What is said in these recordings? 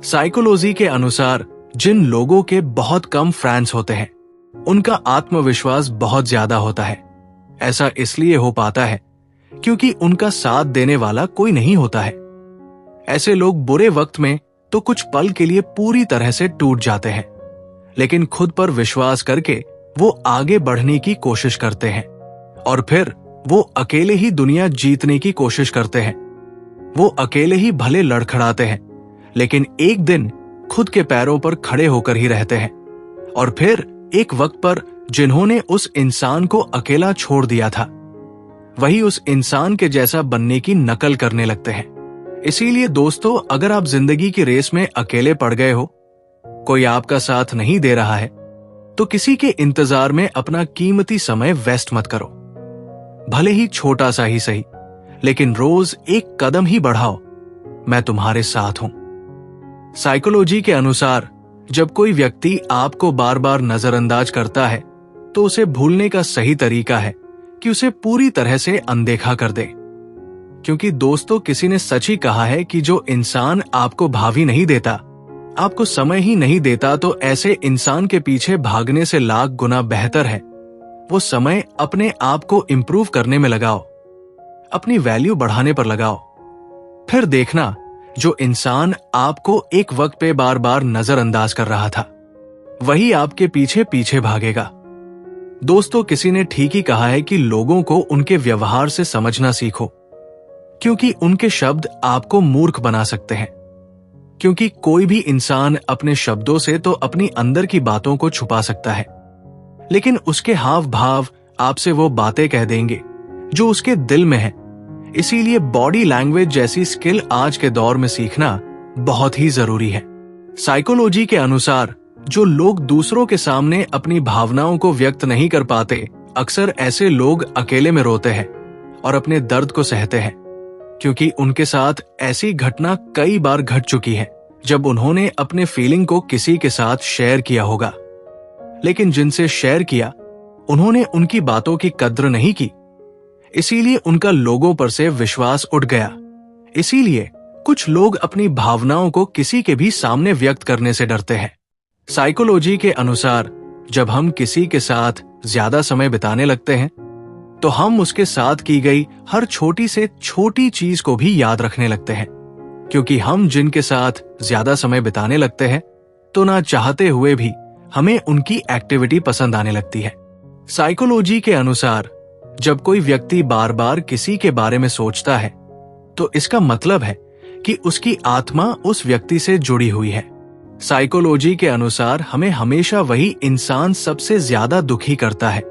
Psychology के अनुसार जिन लोगों के बहुत कम फ्रेंड्स होते हैं, उनका आत्मविश्वास बहुत ज्यादा होता है। ऐसा इसलिए हो पाता है क्योंकि उनका साथ देने वाला कोई नहीं होता है। ऐसे लोग बुरे वक्त में तो कुछ पल के लिए पूरी तरह से टूट जाते हैं, लेकिन खुद पर विश्वास करके वो आगे बढ़ने की कोशिश करते हैं और फिर वो अकेले ही दुनिया जीतने की कोशिश करते हैं। वो अकेले ही भले लड़खड़ाते हैं, लेकिन एक दिन खुद के पैरों पर खड़े होकर ही रहते हैं। और फिर एक वक्त पर जिन्होंने उस इंसान को अकेला छोड़ दिया था, वही उस इंसान के जैसा बनने की नकल करने लगते हैं। इसीलिए दोस्तों, अगर आप जिंदगी की रेस में अकेले पड़ गए हो, कोई आपका साथ नहीं दे रहा है, तो किसी के इंतजार में अपना कीमती समय वेस्ट मत करो। भले ही छोटा सा ही सही, लेकिन रोज एक कदम ही बढ़ाओ। मैं तुम्हारे साथ हूं। साइकोलॉजी के अनुसार जब कोई व्यक्ति आपको बार बार नजरअंदाज करता है, तो उसे भूलने का सही तरीका है कि उसे पूरी तरह से अनदेखा कर दे। क्योंकि दोस्तों, किसी ने सच ही कहा है कि जो इंसान आपको भावी नहीं देता, आपको समय ही नहीं देता, तो ऐसे इंसान के पीछे भागने से लाख गुना बेहतर है वो समय अपने आप को इंप्रूव करने में लगाओ, अपनी वैल्यू बढ़ाने पर लगाओ। फिर देखना, जो इंसान आपको एक वक्त पे बार बार नजरअंदाज कर रहा था, वही आपके पीछे पीछे भागेगा। दोस्तों, किसी ने ठीक ही कहा है कि लोगों को उनके व्यवहार से समझना सीखो, क्योंकि उनके शब्द आपको मूर्ख बना सकते हैं। क्योंकि कोई भी इंसान अपने शब्दों से तो अपनी अंदर की बातों को छुपा सकता है, लेकिन उसके हाव भाव आपसे वो बातें कह देंगे जो उसके दिल में है। इसीलिए बॉडी लैंग्वेज जैसी स्किल आज के दौर में सीखना बहुत ही जरूरी है। साइकोलॉजी के अनुसार जो लोग दूसरों के सामने अपनी भावनाओं को व्यक्त नहीं कर पाते, अक्सर ऐसे लोग अकेले में रोते हैं और अपने दर्द को सहते हैं, क्योंकि उनके साथ ऐसी घटना कई बार घट चुकी है जब उन्होंने अपने फीलिंग को किसी के साथ शेयर किया होगा, लेकिन जिनसे शेयर किया उन्होंने उनकी बातों की कद्र नहीं की। इसीलिए उनका लोगों पर से विश्वास उठ गया। इसीलिए कुछ लोग अपनी भावनाओं को किसी के भी सामने व्यक्त करने से डरते हैं। साइकोलॉजी के अनुसार जब हम किसी के साथ ज्यादा समय बिताने लगते हैं, तो हम उसके साथ की गई हर छोटी से छोटी चीज को भी याद रखने लगते हैं। क्योंकि हम जिनके साथ ज्यादा समय बिताने लगते हैं, तो ना चाहते हुए भी हमें उनकी एक्टिविटी पसंद आने लगती है। साइकोलॉजी के अनुसार जब कोई व्यक्ति बार बार किसी के बारे में सोचता है, तो इसका मतलब है कि उसकी आत्मा उस व्यक्ति से जुड़ी हुई है। साइकोलॉजी के अनुसार हमें हमेशा वही इंसान सबसे ज्यादा दुखी करता है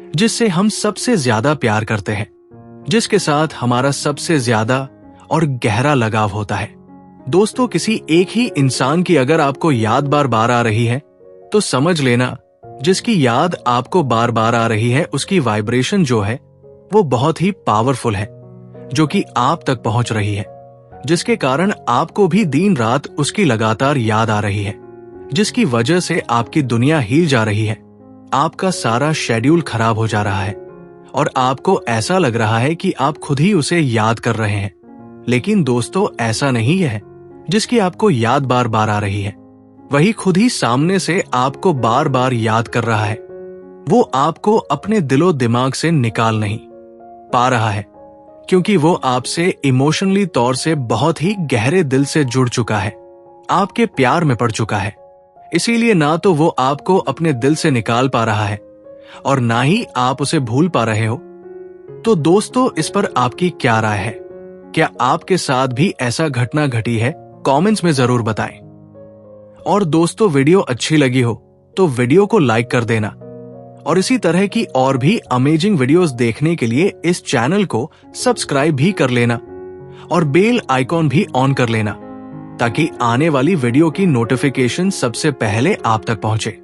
जिससे हम सबसे ज्यादा प्यार करते हैं, जिसके साथ हमारा सबसे ज्यादा और गहरा लगाव होता है। दोस्तों, किसी एक ही इंसान की अगर आपको याद बार बार आ रही है, तो समझ लेना जिसकी याद आपको बार बार आ रही है, उसकी वाइब्रेशन जो है वो बहुत ही पावरफुल है, जो कि आप तक पहुंच रही है, जिसके कारण आपको भी दिन रात उसकी लगातार याद आ रही है, जिसकी वजह से आपकी दुनिया हिल जा रही है, आपका सारा शेड्यूल खराब हो जा रहा है और आपको ऐसा लग रहा है कि आप खुद ही उसे याद कर रहे हैं। लेकिन दोस्तों, ऐसा नहीं है। जिसकी आपको याद बार बार आ रही है, वही खुद ही सामने से आपको बार बार याद कर रहा है। वो आपको अपने दिलो दिमाग से निकाल नहीं पा रहा है, क्योंकि वो आपसे इमोशनली तौर से बहुत ही गहरे दिल से जुड़ चुका है, आपके प्यार में पड़ चुका है। इसीलिए ना तो वो आपको अपने दिल से निकाल पा रहा है और ना ही आप उसे भूल पा रहे हो। तो दोस्तों, इस पर आपकी क्या राय है? क्या आपके साथ भी ऐसा घटना घटी है? कमेंट्स में जरूर बताएं। और दोस्तों, वीडियो अच्छी लगी हो तो वीडियो को लाइक कर देना और इसी तरह की और भी अमेजिंग वीडियोस देखने के लिए इस चैनल को सब्सक्राइब भी कर लेना और बेल आइकॉन भी ऑन कर लेना, ताकि आने वाली वीडियो की नोटिफिकेशन सबसे पहले आप तक पहुंचे।